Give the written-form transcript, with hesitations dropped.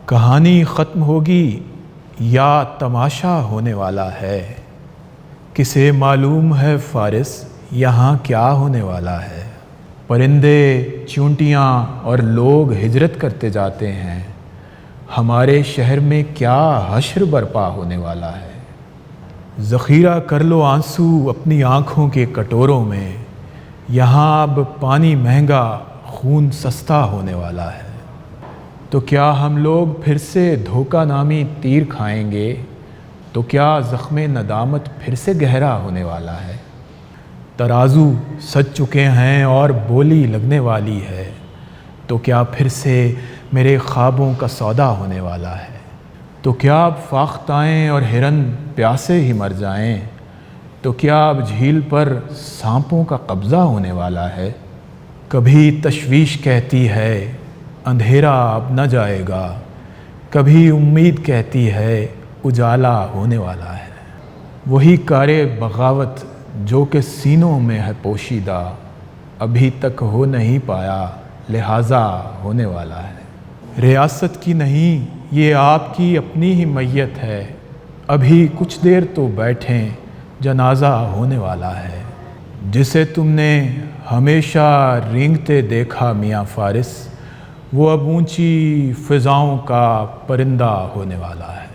کہانی ختم ہوگی یا تماشا ہونے والا ہے؟ کسے معلوم ہے فارس یہاں کیا ہونے والا ہے؟ پرندے، چونٹیاں اور لوگ ہجرت کرتے جاتے ہیں، ہمارے شہر میں کیا حشر برپا ہونے والا ہے؟ ذخیرہ کر لو آنسو اپنی آنکھوں کے کٹوروں میں، یہاں اب پانی مہنگا خون سستا ہونے والا ہے۔ تو کیا ہم لوگ پھر سے دھوکہ نامی تیر کھائیں گے؟ تو کیا زخم ندامت پھر سے گہرا ہونے والا ہے؟ ترازو سج چکے ہیں اور بولی لگنے والی ہے، تو کیا پھر سے میرے خوابوں کا سودا ہونے والا ہے؟ تو کیا اب فاختائیں اور ہرن پیاسے ہی مر جائیں؟ تو کیا اب جھیل پر سانپوں کا قبضہ ہونے والا ہے؟ کبھی تشویش کہتی ہے اندھیرا اب نہ جائے گا، کبھی امید کہتی ہے اجالا ہونے والا ہے۔ وہی کار بغاوت جو کہ سینوں میں ہے پوشیدہ، ابھی تک ہو نہیں پایا لہٰذا ہونے والا ہے۔ ریاست کی نہیں یہ آپ کی اپنی ہی میت ہے، ابھی کچھ دیر تو بیٹھیں جنازہ ہونے والا ہے۔ جسے تم نے ہمیشہ رینگتے دیکھا میاں فارس، وہ اب اونچی فضاؤں کا پرندہ ہونے والا ہے۔